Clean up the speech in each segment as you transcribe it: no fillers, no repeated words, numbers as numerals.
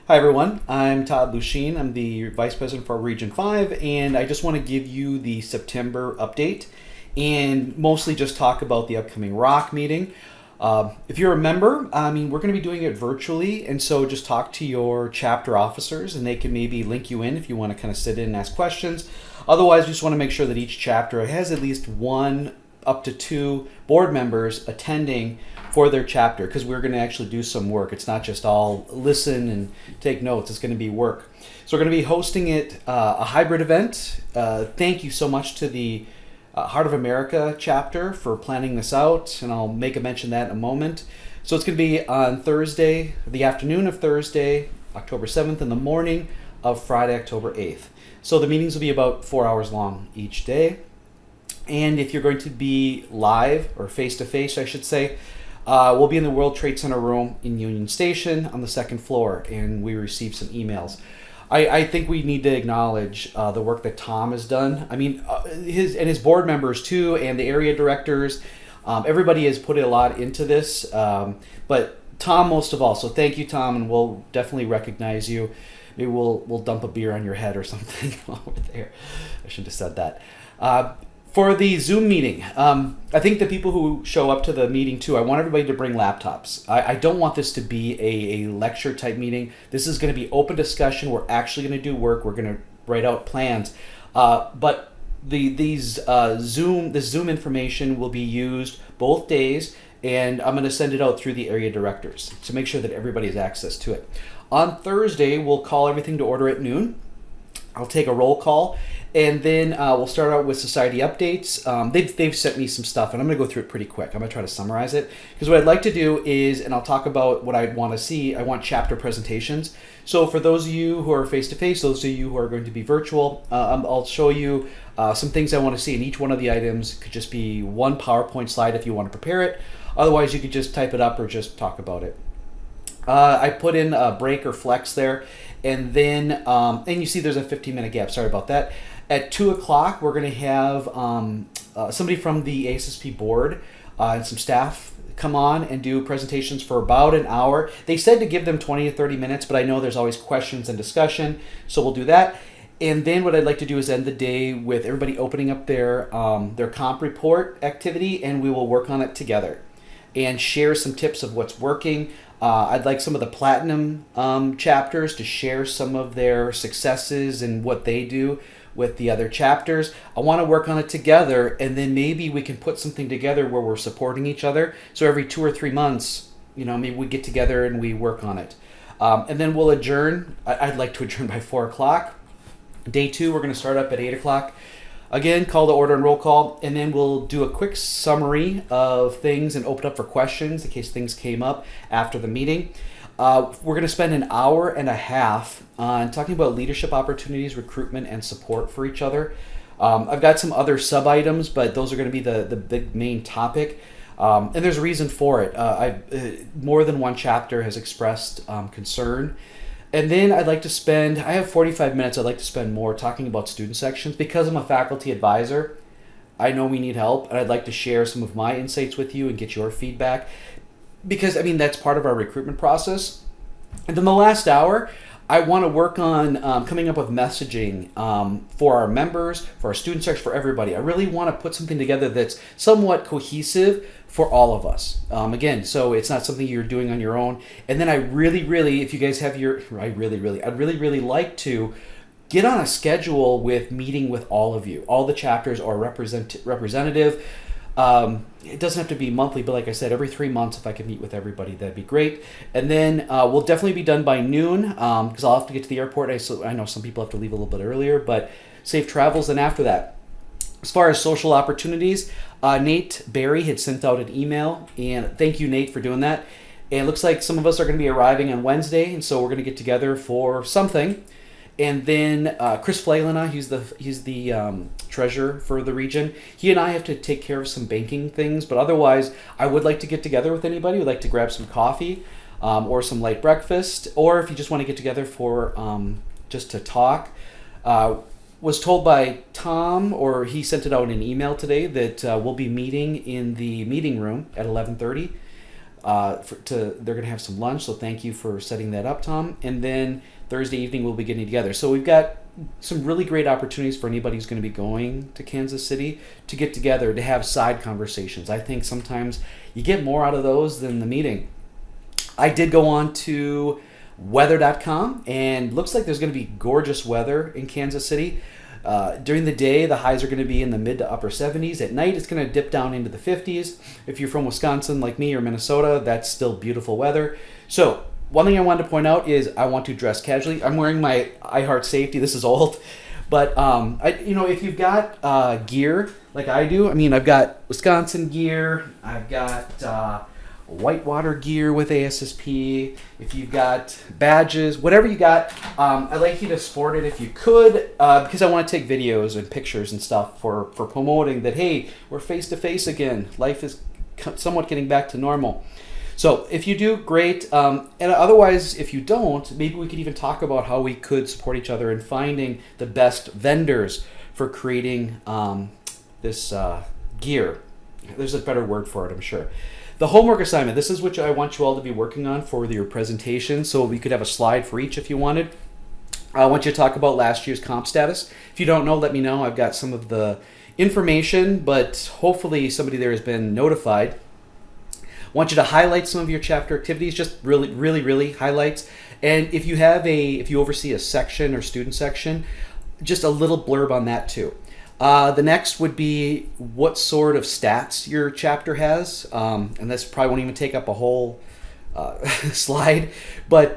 Hi everyone, I'm Todd Luchin. I'm the Vice President for Region 5, and I just want to give you the September update and mostly just talk about the upcoming ROC meeting. If you're a member, we're going to be doing it virtually, and so just talk to your chapter officers and they can maybe link you in if you want to kind of sit in and ask questions. Otherwise, we just want to make sure that each chapter has at least one up to two board members attending for their chapter, because we're going to actually do some work. It's not just all listen and take notes. It's going to be work. So we're going to be hosting it a hybrid event. Thank you so much to the Heart of America chapter for planning this out, and I'll make a mention of that in a moment. So it's going to be on Thursday, the afternoon of Thursday, October 7th, and the morning of Friday, October 8th. So the meetings will be about 4 hours long each day. And if you're going to be live, or face-to-face, I should say, we'll be in the World Trade Center room in Union Station on the second floor, and we received some emails. I think we need to acknowledge the work that Tom has done. His board members too, and the area directors. Everybody has put a lot into this, but Tom most of all. So thank you, Tom, and we'll definitely recognize you. Maybe we'll dump a beer on your head or something while we're there. I shouldn't have said that. For the Zoom meeting, I think the people who show up to the meeting too, I want everybody to bring laptops. I don't want this to be a lecture type meeting. This is going to be open discussion. We're actually going to do work. We're going to write out plans. But this Zoom information will be used both days, and I'm going to send it out through the area directors to make sure that everybody has access to it. On Thursday, we'll call everything to order at noon. I'll take a roll call, and then we'll start out with society updates. They've sent me some stuff, and I'm going to go through it pretty quick. I'm going to try to summarize it, because what I'd like to do is, and I'll talk about what I'd want to see, I want chapter presentations. So for those of you who are face-to-face, those of you who are going to be virtual, I'll show you some things I want to see, and each one of the items could just be one PowerPoint slide if you want to prepare it. Otherwise, you could just type it up or just talk about it. I put in a break or flex there, and then and you see there's a 15-minute gap. Sorry about that. At 2 o'clock, we're going to have somebody from the ASSP board and some staff come on and do presentations for about an hour. They said to give them 20 to 30 minutes, but I know there's always questions and discussion, so we'll do that. And then what I'd like to do is end the day with everybody opening up their comp report activity, and we will work on it together and share some tips of what's working. I'd like some of the platinum chapters to share some of their successes and what they do with the other chapters. I want to work on it together, and then maybe we can put something together where we're supporting each other. So every 2 or 3 months, maybe we get together and we work on it. And then we'll adjourn. I'd like to adjourn by 4 o'clock. Day 2, we're going to start up at 8 o'clock. Again, call to order and roll call, and then we'll do a quick summary of things and open up for questions in case things came up after the meeting. We're going to spend an hour and a half on talking about leadership opportunities, recruitment, and support for each other. I've got some other sub-items, but those are going to be the big main topic. And there's a reason for it. More than one chapter has expressed concern. And then I have 45 minutes, I'd like to spend more talking about student sections. Because I'm a faculty advisor, I know we need help, and I'd like to share some of my insights with you and get your feedback. Because, that's part of our recruitment process. And then the last hour, I want to work on coming up with messaging for our members, for our student section, for everybody. I really want to put something together that's somewhat cohesive for all of us. Again, so it's not something you're doing on your own. And then I really, if you guys have I'd really like to get on a schedule with meeting with all of you, all the chapters or representative. It doesn't have to be monthly, but like I said, every 3 months, if I could meet with everybody, that'd be great. And then we'll definitely be done by noon, because I'll have to get to the airport. I know some people have to leave a little bit earlier, but safe travels. And after that, as far as social opportunities, Nate Barry had sent out an email, and thank you, Nate, for doing that. And it looks like some of us are going to be arriving on Wednesday, and so we're going to get together for something. And then Chris Flalina, he's the treasurer for the region. He and I have to take care of some banking things, but otherwise, I would like to get together with anybody who would like to grab some coffee or some light breakfast, or if you just want to get together for just to talk. Was told by Tom, or he sent it out in an email today, that we'll be meeting in the meeting room at 11:30. They're going to have some lunch, so thank you for setting that up, Tom. And then Thursday evening we'll be getting together. So we've got some really great opportunities for anybody who's going to be going to Kansas City to get together, to have side conversations. I think sometimes you get more out of those than the meeting. I did go on to weather.com, and looks like there's going to be gorgeous weather in Kansas City. During the day, the highs are going to be in the mid to upper 70s. At night, it's going to dip down into the 50s. If you're from Wisconsin like me or Minnesota, that's still beautiful weather. So one thing I wanted to point out is I want to dress casually. I'm wearing my I Heart Safety. This is old. But, if you've got gear like I do, I've got Wisconsin gear. I've got whitewater gear with ASSP. If you've got badges, whatever you got, I'd like you to sport it if you could, because I want to take videos and pictures and stuff for promoting that, hey, we're face to face again. Life is somewhat getting back to normal. So if you do, great. And otherwise, if you don't, maybe we could even talk about how we could support each other in finding the best vendors for creating this gear. There's a better word for it, I'm sure. The homework assignment, this is what I want you all to be working on for your presentation, so we could have a slide for each if you wanted. I want you to talk about last year's comp status. If you don't know, let me know. I've got some of the information, but hopefully somebody there has been notified. I want you to highlight some of your chapter activities, just really highlights. And if you oversee a section or student section, just a little blurb on that too. The next would be what sort of stats your chapter has, and this probably won't even take up a whole slide, but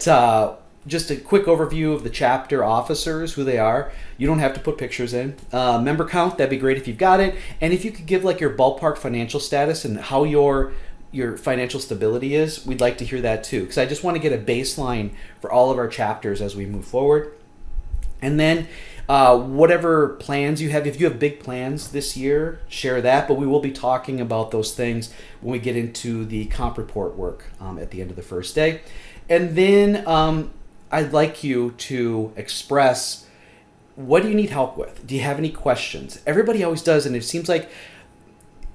just a quick overview of the chapter officers, who they are. You don't have to put pictures in. Member count, that'd be great if you've got it. And if you could give like your ballpark financial status and how your financial stability is, we'd like to hear that too, because I just want to get a baseline for all of our chapters as we move forward. And then whatever plans you have, if you have big plans this year, share that, but we will be talking about those things when we get into the comp report work at the end of the first day. And then I'd like you to express, what do you need help with? Do you have any questions? Everybody always does, and it seems like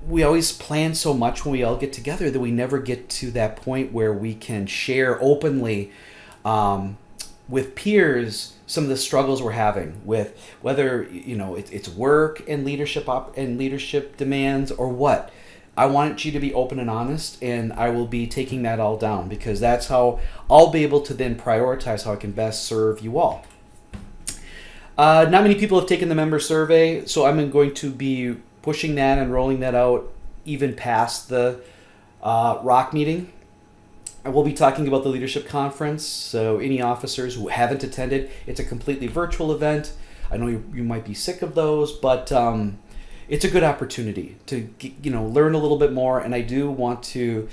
we always plan so much when we all get together that we never get to that point where we can share openly with peers some of the struggles we're having with whether it's work and leadership demands or what. I want you to be open and honest, and I will be taking that all down, because that's how I'll be able to then prioritize how I can best serve you all. Not many people have taken the member survey, so I'm going to be pushing that and rolling that out even past the ROC meeting. I will be talking about the leadership conference, so any officers who haven't attended, it's a completely virtual event. I know you might be sick of those, but it's a good opportunity to learn a little bit more, and I do want to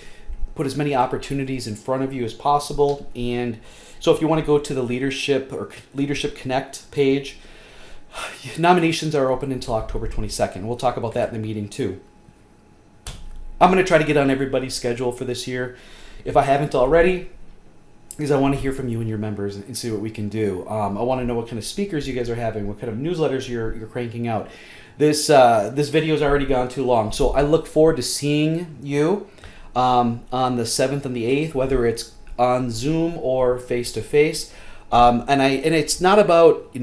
put as many opportunities in front of you as possible. And so if you want to go to the Leadership or Leadership Connect page, nominations are open until October 22nd. We'll talk about that in the meeting too. I'm going to try to get on everybody's schedule for this year, if I haven't already, because I want to hear from you and your members and see what we can do. I want to know what kind of speakers you guys are having, what kind of newsletters you're cranking out. This video's already gone too long, so I look forward to seeing you on the 7th and the 8th, whether it's on Zoom or face to face. And it's not about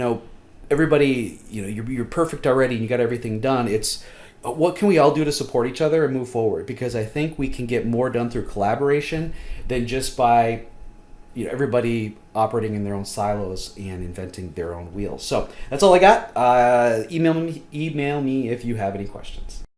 everybody you're perfect already and you got everything done. It's what can we all do to support each other and move forward, because I think we can get more done through collaboration than just by everybody operating in their own silos and inventing their own wheels. So that's all I got. Email me if you have any questions.